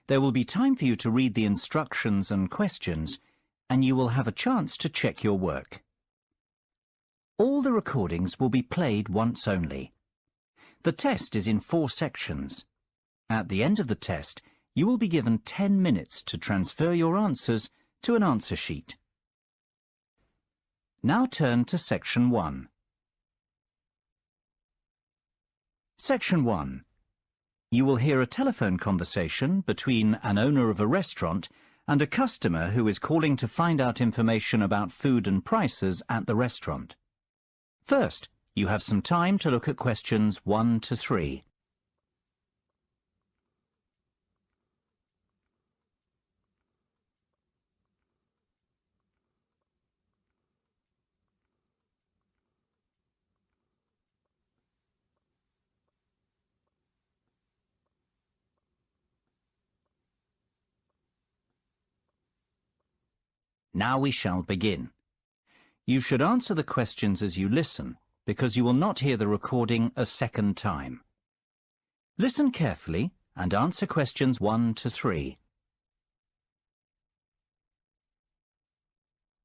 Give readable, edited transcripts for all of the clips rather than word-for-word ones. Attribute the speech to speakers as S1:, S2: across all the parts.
S1: There will be time for you to read the instructions and questions, and you will have a chance to check your work. All the recordings will be played once only. The test is in 4 sections. At the end of the test, you will be given 10 minutes to transfer your answers to an answer sheet. Now turn to Section 1. Section 1. You will hear a telephone conversation between an owner of a restaurant and a customer who is calling to find out information about food and prices at the restaurant. First, you have some time to look at questions 1 to 3. Now we shall begin. You should answer the questions as you listen, because you will not hear the recording a second time. Listen carefully and answer questions 1 to 3.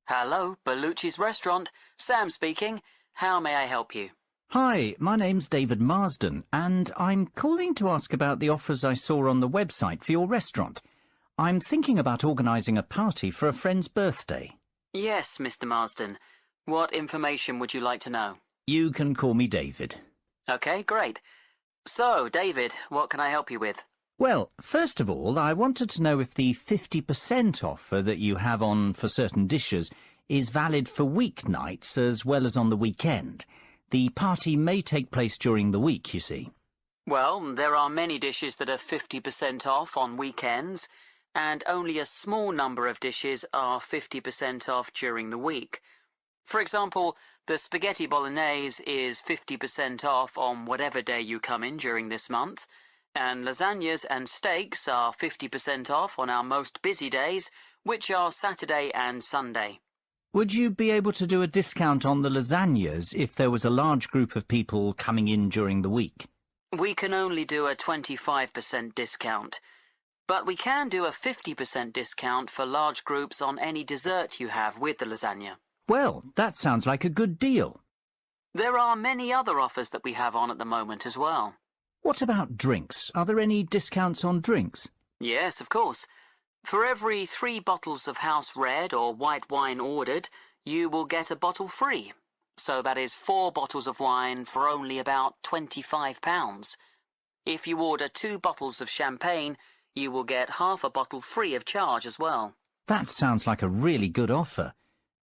S2: Hello, Bellucci's restaurant. Sam speaking. How may I help you?
S1: Hi, my name's David Marsden, and I'm calling to ask about the offers I saw on the website for your restaurant. I'm thinking about organising a party for a friend's birthday.
S2: Yes, Mr. Marsden. What information would you like to know?
S1: You can call me David.
S2: Okay, great. So, David, what can I help you with?
S1: Well, first of all, I wanted to know if the 50% offer that you have on for certain dishes is valid for weeknights as well as on the weekend. The party may take place during the week, you see.
S2: Well, there are many dishes that are 50% off on weekends, and only a small number of dishes are 50% off during the week. For example, the spaghetti bolognese is 50% off on whatever day you come in during this month, and lasagnas and steaks are 50% off on our most busy days, which are Saturday and Sunday.
S1: Would you be able to do a discount on the lasagnas if there was a large group of people coming in during the week?
S2: We can only do a 25% discount. But we can do a 50% discount for large groups on any dessert you have with the lasagna.
S1: Well, that sounds like a good deal.
S2: There are many other offers that we have on at the moment as well.
S1: What about drinks? Are there any discounts on drinks?
S2: Yes, of course. For every 3 bottles of house red or white wine ordered, you will get a bottle free. So that is 4 bottles of wine for only about £25. If you order 2 bottles of champagne, you will get half a bottle free of charge as well.
S1: That sounds like a really good offer.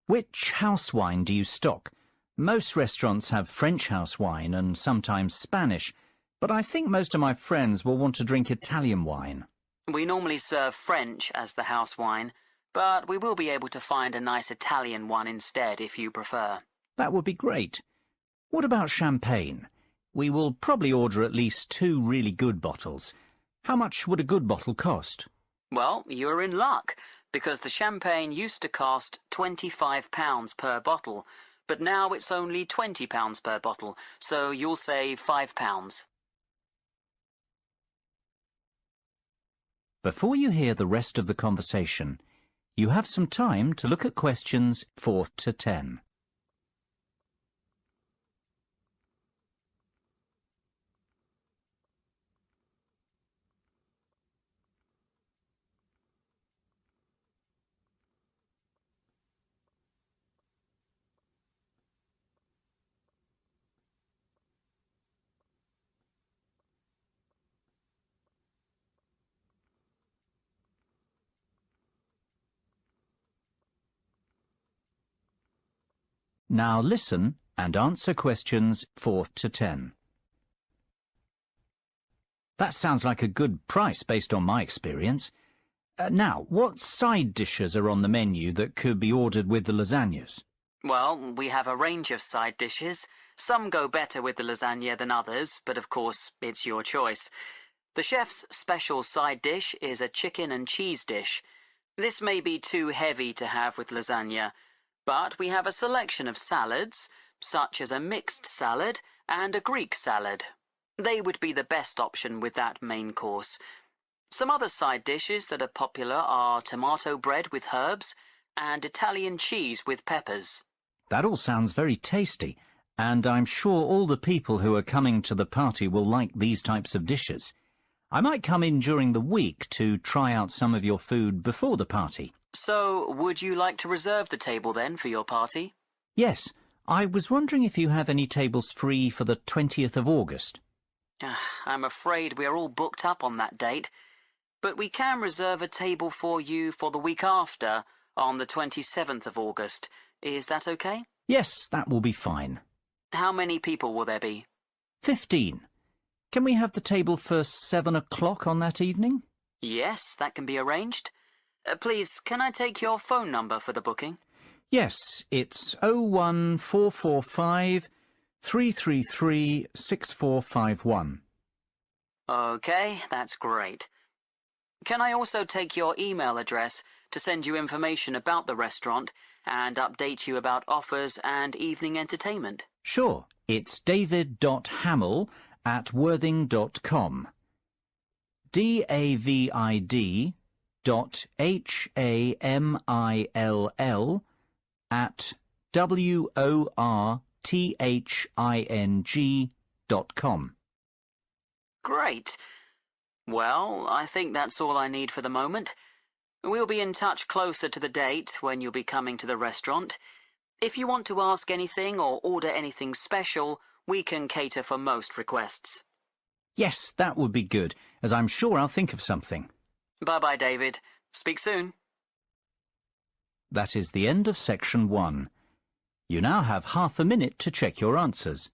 S1: Which house wine do you stock? Most restaurants have French house wine and sometimes Spanish, but I think most of my friends will want to drink Italian wine.
S2: We normally serve French as the house wine, but we will be able to find a nice Italian one instead if you prefer.
S1: That would be great. What about champagne? We will probably order at least 2 really good bottles. How much would a good bottle cost?
S2: Well, you're in luck, because the champagne used to cost £25 per bottle, but now it's only £20 per bottle, so you'll save £5.
S1: Before you hear the rest of the conversation, you have some time to look at questions 4 to 10. Now listen and answer questions 4 to 10. That sounds like a good price based on my experience. Now, what side dishes are on the menu that could be ordered with the lasagnas?
S2: Well, we have a range of side dishes. Some go better with the lasagna than others, but of course, it's your choice. The chef's special side dish is a chicken and cheese dish. This may be too heavy to have with lasagna, but we have a selection of salads, such as a mixed salad and a Greek salad. They would be the best option with that main course. Some other side dishes that are popular are tomato bread with herbs and Italian cheese with peppers.
S1: That all sounds very tasty, and I'm sure all the people who are coming to the party will like these types of dishes. I might come in during the week to try out some of your food before the party.
S2: So, would you like to reserve the table then for your party?
S1: Yes, I was wondering if you have any tables free for the 20th of August.
S2: I'm afraid we are all booked up on that date, but we can reserve a table for you for the week after, on the 27th of August. Is that okay?
S1: Yes, that will be fine.
S2: How many people will there be?
S1: 15. Can we have the table for 7 o'clock on that evening?
S2: Yes, that can be arranged. Please, can I take your phone number for the booking?
S1: Yes, it's 01445 333 6451.
S2: Okay, that's great. Can I also take your email address to send you information about the restaurant and update you about offers and evening entertainment?
S1: Sure, it's david.hamill@worthing.com. david.hamill@worthing.com.
S2: Great. Well, I think that's all I need for the moment. We'll be in touch closer to the date when you'll be coming to the restaurant. If you want to ask anything or order anything special, we can cater for most requests.
S1: Yes, that would be good, as I'm sure I'll think of something.
S2: Bye-bye, David. Speak soon.
S1: That is the end of section 1. You now have half a minute to check your answers.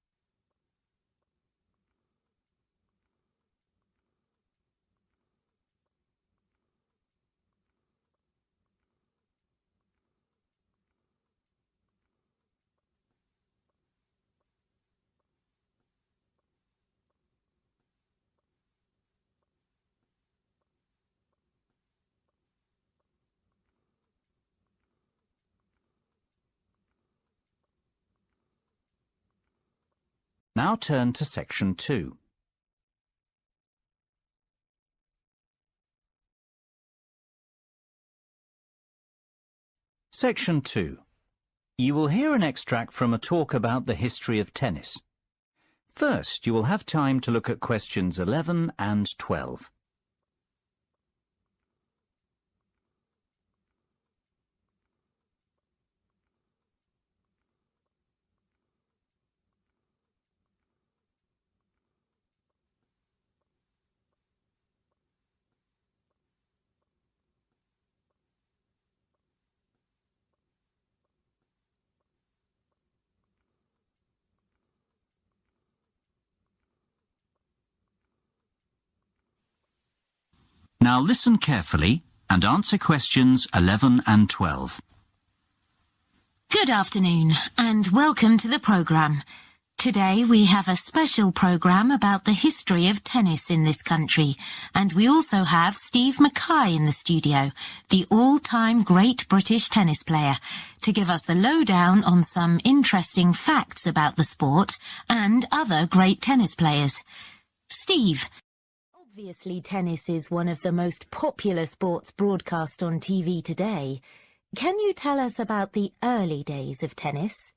S1: Now turn to section 2. Section 2. You will hear an extract from a talk about the history of tennis. First, you will have time to look at questions 11 and 12. Now listen carefully and answer questions 11 and 12.
S3: Good afternoon and welcome to the programme. Today we have a special programme about the history of tennis in this country, and we also have Steve Mackay in the studio, the all-time great British tennis player, to give us the lowdown on some interesting facts about the sport and other great tennis players. Steve, obviously tennis is one of the most popular sports broadcast on TV today. Can you tell us about the early days of tennis?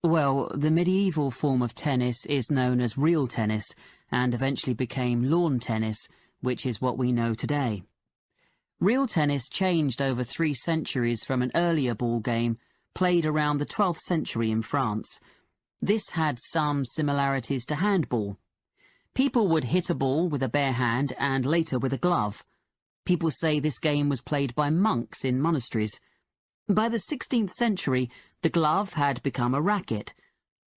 S2: Well, the medieval form of tennis is known as real tennis and eventually became lawn tennis, which is what we know today. Real tennis changed over 3 centuries from an earlier ball game played around the 12th century in France. This had some similarities to handball. People would hit a ball with a bare hand and later with a glove. People say this game was played by monks in monasteries. By the 16th century, the glove had become a racket.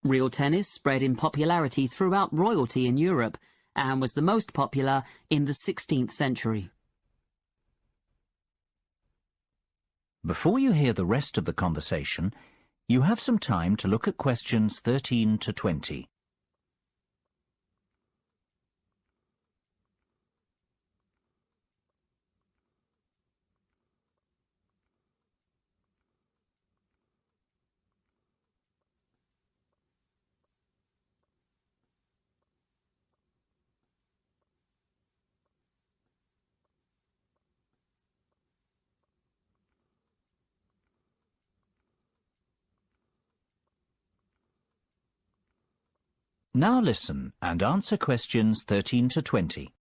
S2: Real tennis spread in popularity throughout royalty in Europe and was the most popular in the 16th century.
S1: Before you hear the rest of the conversation, you have some time to look at questions 13 to 20. Now listen and answer questions 13 to 20.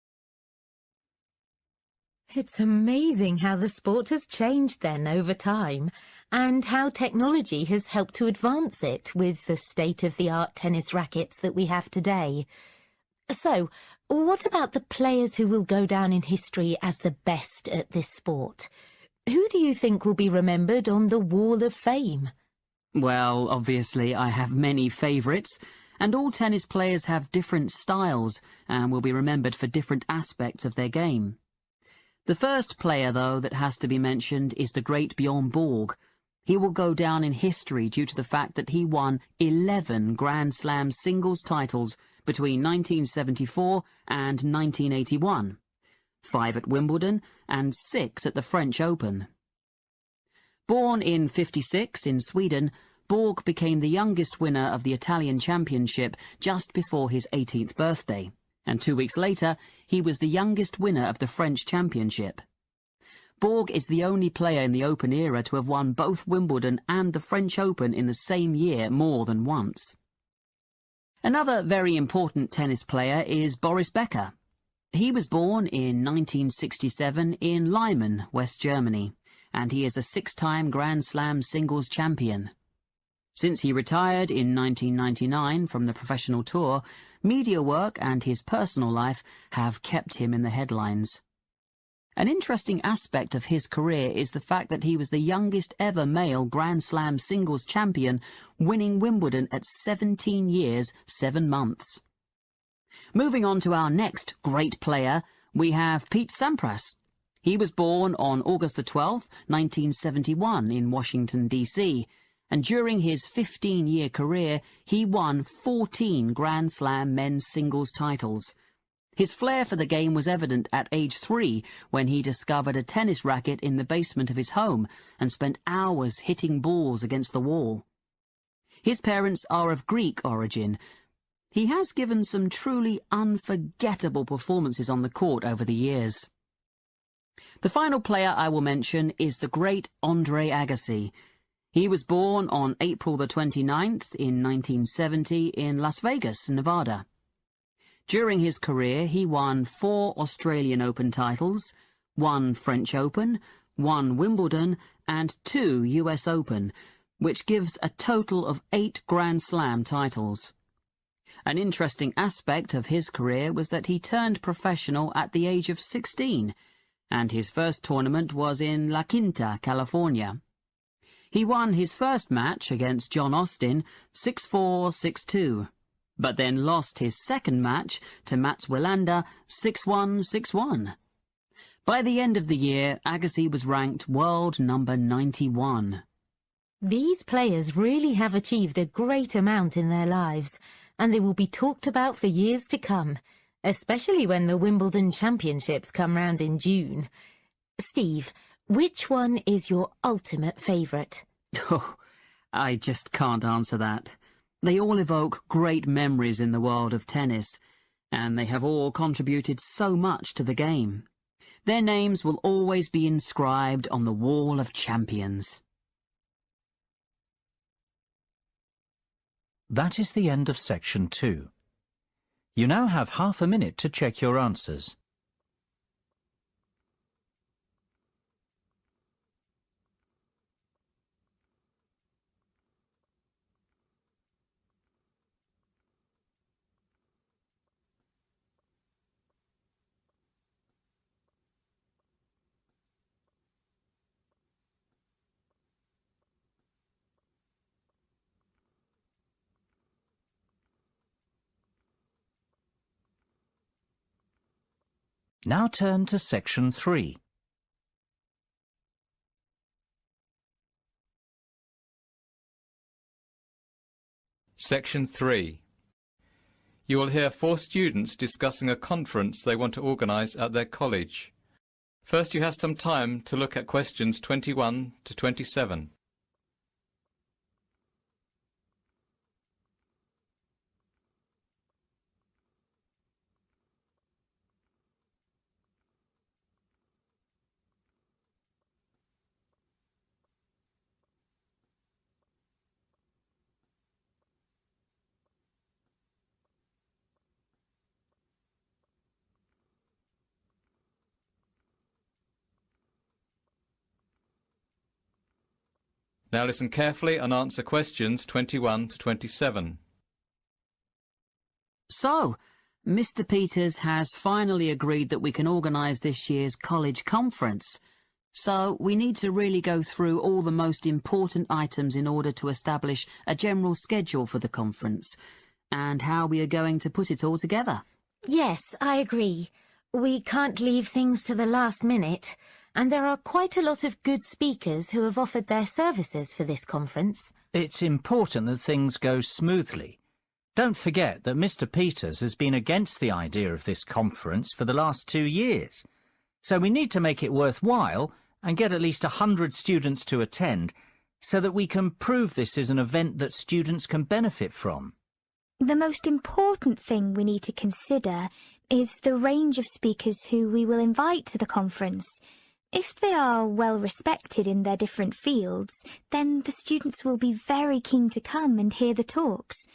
S3: It's amazing how the sport has changed then over time, and how technology has helped to advance it with the state-of-the-art tennis rackets that we have today. So, what about the players who will go down in history as the best at this sport? Who do you think will be remembered on the Wall of Fame?
S2: Well, obviously I have many favourites, and all tennis players have different styles and will be remembered for different aspects of their game. The first player, though, that has to be mentioned is the great Bjorn Borg. He will go down in history due to the fact that he won 11 Grand Slam singles titles between 1974 and 1981, 5 at Wimbledon and 6 at the French Open. Born in '56 in Sweden, Borg became the youngest winner of the Italian Championship just before his 18th birthday, and 2 weeks later he was the youngest winner of the French Championship. Borg is the only player in the Open era to have won both Wimbledon and the French Open in the same year more than once. Another very important tennis player is Boris Becker. He was born in 1967 in Lyman, West Germany, and he is a 6-time Grand Slam singles champion. Since he retired in 1999 from the professional tour, media work and his personal life have kept him in the headlines. An interesting aspect of his career is the fact that he was the youngest ever male Grand Slam singles champion, winning Wimbledon at 17 years, 7 months. Moving on to our next great player, we have Pete Sampras. He was born on August the 12th, 1971 in Washington, D.C., and during his 15-year career, he won 14 Grand Slam men's singles titles. His flair for the game was evident at age 3 when he discovered a tennis racket in the basement of his home and spent hours hitting balls against the wall. His parents are of Greek origin. He has given some truly unforgettable performances on the court over the years. The final player I will mention is the great Andre Agassi. He was born on April the 29th in 1970 in Las Vegas, Nevada. During his career, he won 4 Australian Open titles, 1 French Open, 1 Wimbledon, and 2 US Open, which gives a total of 8 Grand Slam titles. An interesting aspect of his career was that he turned professional at the age of 16, and his first tournament was in La Quinta, California. He won his first match against John Austin 6-4, 6-2. But then lost his second match to Mats Wilander 6-1, 6-1. By the end of the year, Agassi was ranked world number 91.
S3: These players really have achieved a great amount in their lives, and they will be talked about for years to come, especially when the Wimbledon Championships come round in June. Steve, which one is your ultimate favourite?
S2: Oh, I just can't answer that. They all evoke great memories in the world of tennis, and they have all contributed so much to the game. Their names will always be inscribed on the Wall of Champions.
S1: That is the end of section 2. You now have half a minute to check your answers. Now turn to section 3.
S4: Section 3. You will hear 4 students discussing a conference they want to organise at their college. First, you have some time to look at questions 21 to 27. Now listen carefully and answer questions 21 to 27.
S2: So, Mr. Peters has finally agreed that we can organise this year's college conference. So, we need to really go through all the most important items in order to establish a general schedule for the conference, and how we are going to put it all together.
S3: Yes, I agree. We can't leave things to the last minute, and there are quite a lot of good speakers who have offered their services for this conference.
S1: It's important that things go smoothly. Don't forget that Mr. Peters has been against the idea of this conference for the last 2 years. So we need to make it worthwhile and get at least 100 students to attend so that we can prove this is an event that students can benefit from.
S5: The most important thing we need to consider is the range of speakers who we will invite to the conference. If they are well respected in their different fields, then the students will be very keen to come and hear the talks.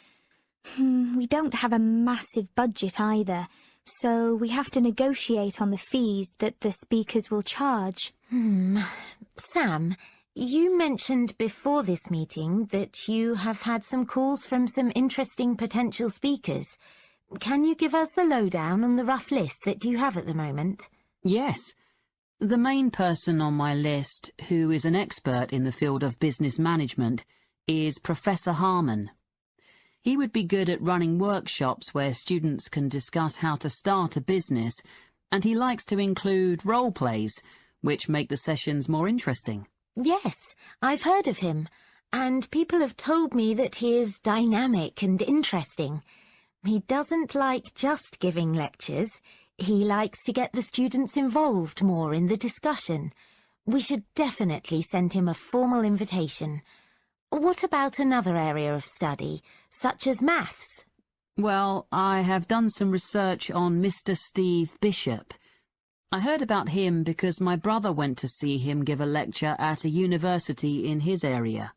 S5: We don't have a massive budget either, so we have to negotiate on the fees that the speakers will charge.
S3: Sam, you mentioned before this meeting that you have had some calls from some interesting potential speakers. Can you give us the lowdown on the rough list that you have at the moment?
S2: Yes. The main person on my list, who is an expert in the field of business management, is Professor Harmon. He would be good at running workshops where students can discuss how to start a business, and he likes to include role plays, which make the sessions more interesting.
S3: Yes, I've heard of him, and people have told me that he is dynamic and interesting. He doesn't like just giving lectures. He likes to get the students involved more in the discussion. We should definitely send him a formal invitation. What about another area of study, such as maths?
S2: Well, I have done some research on Mr. Steve Bishop. I heard about him because my brother went to see him give a lecture at a university in his area.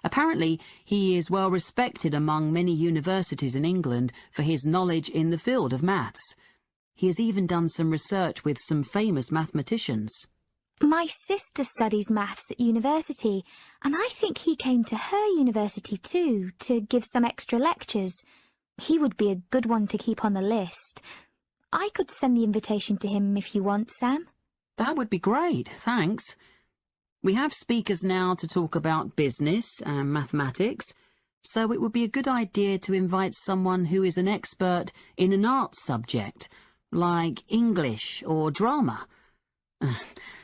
S2: Apparently, he is well respected among many universities in England for his knowledge in the field of maths. He has even done some research with some famous mathematicians.
S5: My sister studies maths at university, and I think he came to her university too, to give some extra lectures. He would be a good one to keep on the list. I could send the invitation to him if you want, Sam.
S2: That would be great, thanks. We have speakers now to talk about business and mathematics, so it would be a good idea to invite someone who is an expert in an arts subject, like English or drama.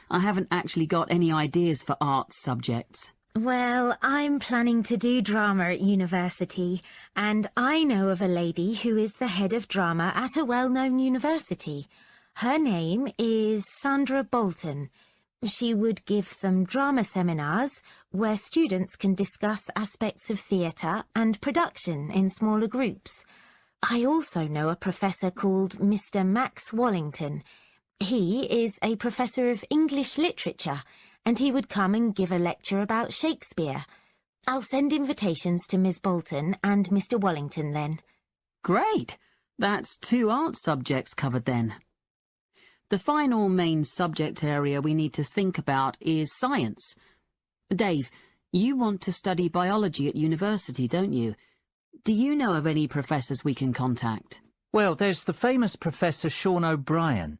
S2: I haven't actually got any ideas for arts subjects.
S3: Well, I'm planning to do drama at university, and I know of a lady who is the head of drama at a well-known university. Her name is Sandra Bolton. She would give some drama seminars where students can discuss aspects of theatre and production in smaller groups. I also know a professor called Mr. Max Wallington. He is a professor of English literature, and he would come and give a lecture about Shakespeare. I'll send invitations to Miss Bolton and Mr. Wallington then.
S2: Great! That's 2 art subjects covered then. The final main subject area we need to think about is science. Dave, you want to study biology at university, don't you? Do you know of any professors we can contact?
S1: Well, there's the famous Professor Sean O'Brien.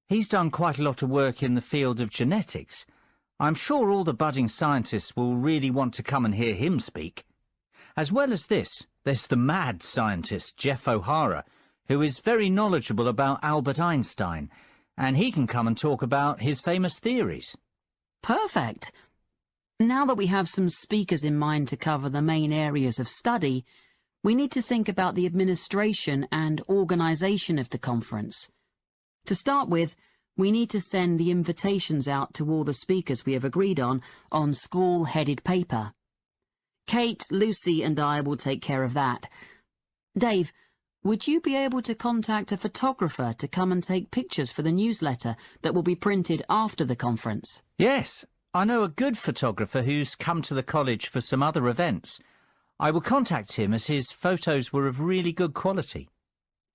S1: He's done quite a lot of work in the field of genetics. I'm sure all the budding scientists will really want to come and hear him speak. As well as this, there's the mad scientist Jeff O'Hara, who is very knowledgeable about Albert Einstein, and he can come and talk about his famous theories.
S2: Perfect. Now that we have some speakers in mind to cover the main areas of study, we need to think about the administration and organisation of the conference. To start with, we need to send the invitations out to all the speakers we have agreed on school-headed paper. Kate, Lucy and I will take care of that. Dave, would you be able to contact a photographer to come and take pictures for the newsletter that will be printed after the conference?
S1: Yes, I know a good photographer who's come to the college for some other events. I will contact him as his photos were of really good quality.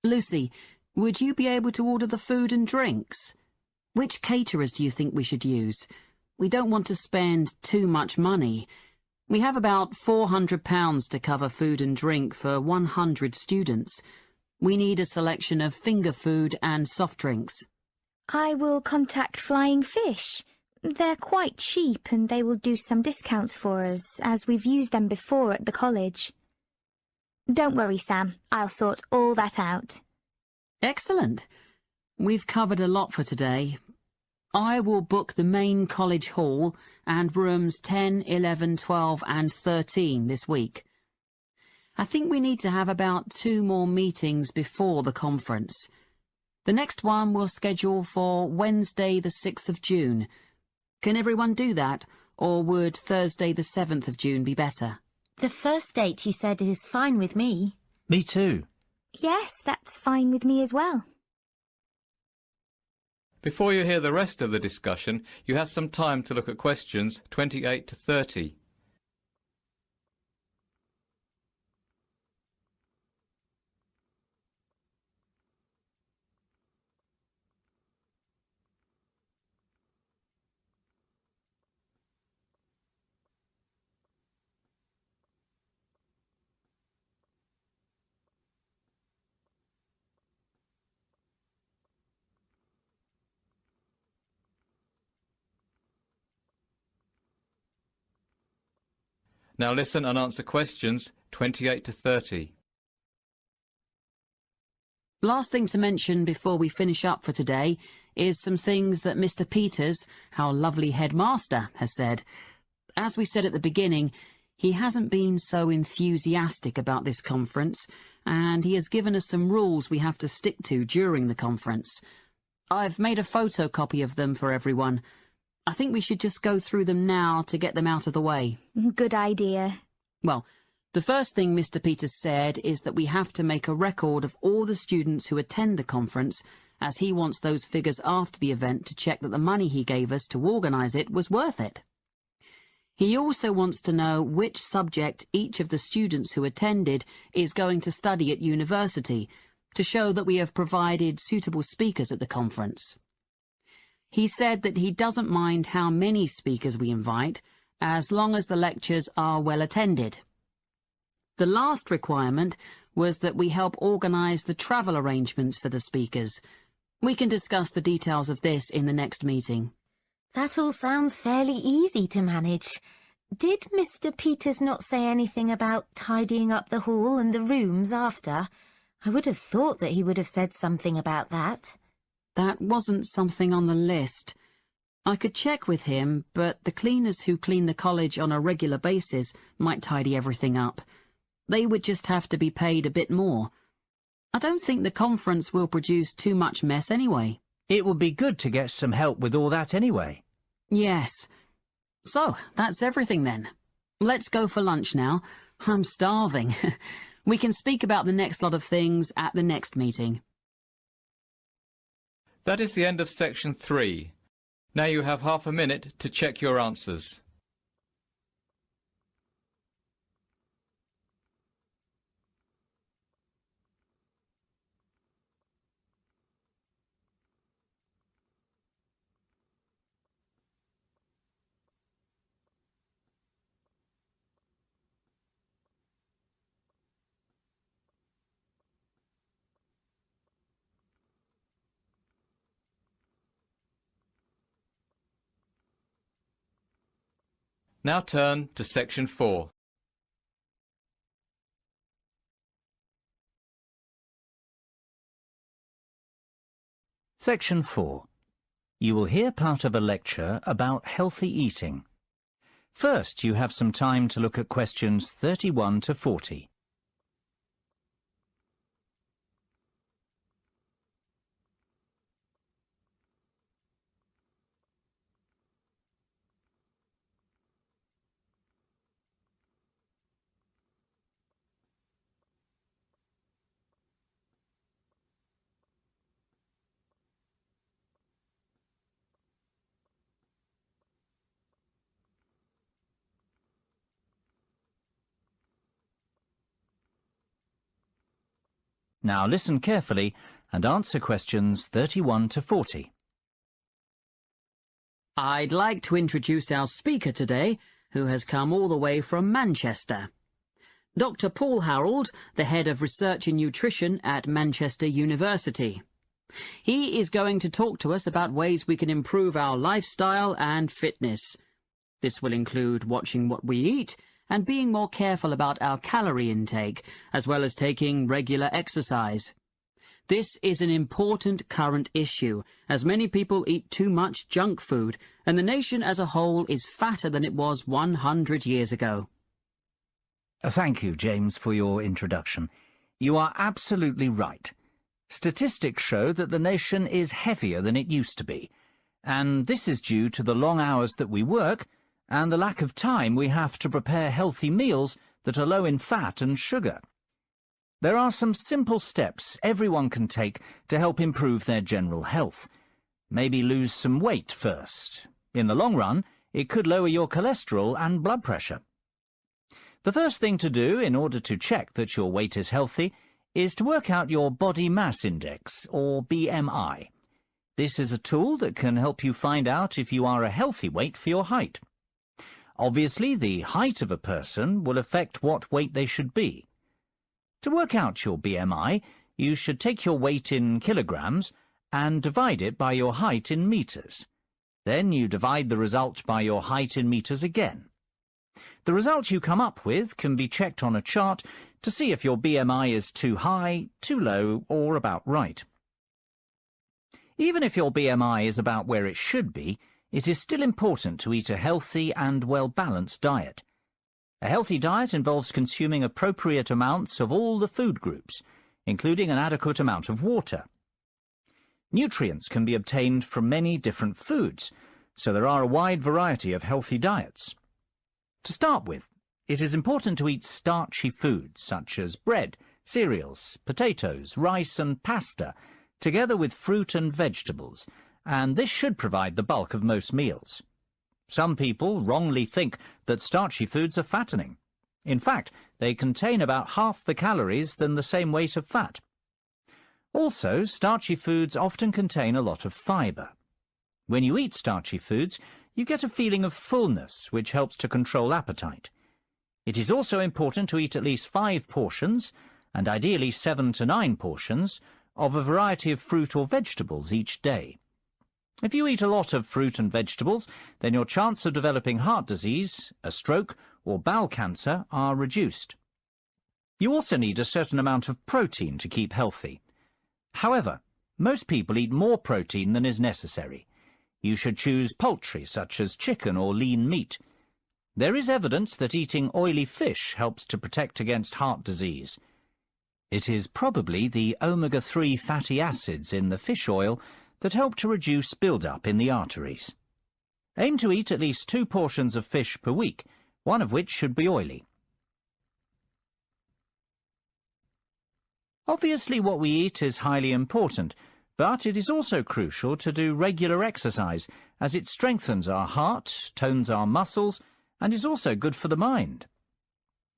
S2: Lucy, would you be able to order the food and drinks? Which caterers do you think we should use? We don't want to spend too much money. We have about £400 to cover food and drink for 100 students. We need a selection of finger food and soft drinks.
S5: I will contact Flying Fish. They're quite cheap and they will do some discounts for us, as we've used them before at the college. Don't worry, Sam. I'll sort all that out.
S2: Excellent. We've covered a lot for today. I will book the main college hall and rooms 10, 11, 12 and 13 this week. I think we need to have about 2 more meetings before the conference. The next one we'll schedule for Wednesday the 6th of June. Can everyone do that, or would Thursday the 7th of June be better?
S3: The first date you said is fine with me.
S1: Me too.
S5: Yes, that's fine with me as well.
S4: Before you hear the rest of the discussion, you have some time to look at questions 28 to 30. Now listen and answer questions 28 to 30.
S2: Last thing to mention before we finish up for today is some things that Mr. Peters, our lovely headmaster, has said. As we said at the beginning, he hasn't been so enthusiastic about this conference, and he has given us some rules we have to stick to during the conference. I've made a photocopy of them for everyone. I think we should just go through them now to get them out of the way.
S5: Good idea.
S2: Well, the first thing Mr. Peters said is that we have to make a record of all the students who attend the conference, as he wants those figures after the event to check that the money he gave us to organise it was worth it. He also wants to know which subject each of the students who attended is going to study at university, to show that we have provided suitable speakers at the conference. He said that he doesn't mind how many speakers we invite, as long as the lectures are well attended. The last requirement was that we help organise the travel arrangements for the speakers. We can discuss the details of this in the next meeting.
S3: That all sounds fairly easy to manage. Did Mr. Peters not say anything about tidying up the hall and the rooms after? I would have thought that he would have said something about that.
S2: That wasn't something on the list. I could check with him, but the cleaners who clean the college on a regular basis might tidy everything up. They would just have to be paid a bit more. I don't think the conference will produce too much mess anyway.
S1: It would be good to get some help with all that anyway.
S2: Yes. So, that's everything then. Let's go for lunch now. I'm starving. We can speak about the next lot of things at the next meeting.
S4: That is the end of section 3. Now you have half a minute to check your answers. Now turn to section 4.
S1: Section 4. You will hear part of a lecture about healthy eating. First, you have some time to look at questions 31 to 40. Now listen carefully and answer questions 31 to 40.
S2: I'd like to introduce our speaker today, who has come all the way from Manchester. Dr. Paul Harold, the head of research in nutrition at Manchester University. He is going to talk to us about ways we can improve our lifestyle and fitness. This will include watching what we eat and being more careful about our calorie intake, as well as taking regular exercise. This is an important current issue, as many people eat too much junk food, and the nation as a whole is fatter than it was 100 years ago.
S1: Thank you, James, for your introduction. You are absolutely right. Statistics show that the nation is heavier than it used to be, and this is due to the long hours that we work and the lack of time we have to prepare healthy meals that are low in fat and sugar. There are some simple steps everyone can take to help improve their general health. Maybe lose some weight first. In the long run, it could lower your cholesterol and blood pressure. The first thing to do in order to check that your weight is healthy is to work out your body mass index, or BMI. This is a tool that can help you find out if you are a healthy weight for your height. Obviously, the height of a person will affect what weight they should be. To work out your BMI, you should take your weight in kilograms and divide it by your height in meters. Then you divide the result by your height in meters again. The result you come up with can be checked on a chart to see if your BMI is too high, too low, or about right. Even if your BMI is about where it should be, it is still important to eat a healthy and well-balanced diet. A healthy diet involves consuming appropriate amounts of all the food groups, including an adequate amount of water. Nutrients can be obtained from many different foods, so there are a wide variety of healthy diets. To start with, it is important to eat starchy foods such as bread, cereals, potatoes, rice and pasta, together with fruit and vegetables, and this should provide the bulk of most meals. Some people wrongly think that starchy foods are fattening. In fact, they contain about half the calories than the same weight of fat. Also, starchy foods often contain a lot of fibre. When you eat starchy foods, you get a feeling of fullness, which helps to control appetite. It is also important to eat at least 5 portions, and ideally 7 to 9 portions, of a variety of fruit or vegetables each day. If you eat a lot of fruit and vegetables, then your chance of developing heart disease, a stroke, or bowel cancer are reduced. You also need a certain amount of protein to keep healthy. However, most people eat more protein than is necessary. You should choose poultry, such as chicken or lean meat. There is evidence that eating oily fish helps to protect against heart disease. It is probably the omega-3 fatty acids in the fish oil that help to reduce build-up in the arteries. Aim to eat at least 2 portions of fish per week, one of which should be oily. Obviously, what we eat is highly important, but it is also crucial to do regular exercise, as it strengthens our heart, tones our muscles, and is also good for the mind.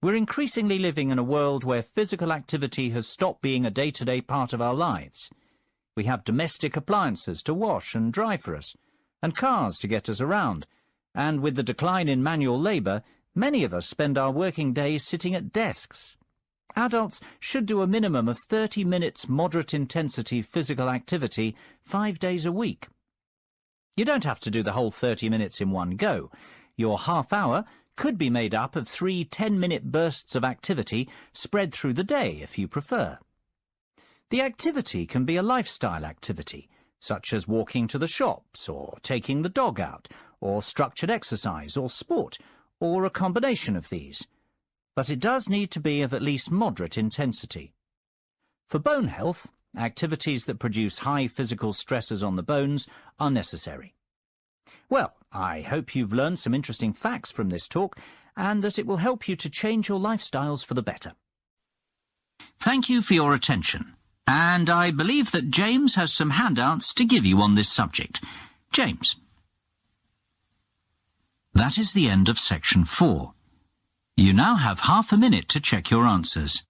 S1: We're increasingly living in a world where physical activity has stopped being a day-to-day part of our lives. We have domestic appliances to wash and dry for us, and cars to get us around, and with the decline in manual labour, many of us spend our working days sitting at desks. Adults should do a minimum of 30 minutes moderate-intensity physical activity 5 days a week. You don't have to do the whole 30 minutes in one go. Your half-hour could be made up of 3 10-minute bursts of activity spread through the day if you prefer. The activity can be a lifestyle activity, such as walking to the shops, or taking the dog out, or structured exercise, or sport, or a combination of these. But it does need to be of at least moderate intensity. For bone health, activities that produce high physical stresses on the bones are necessary. Well, I hope you've learned some interesting facts from this talk, and that it will help you to change your lifestyles for the better. Thank you for your attention, and I believe that James has some handouts to give you on this subject. James. That is the end of section 4. You now have half a minute to check your answers.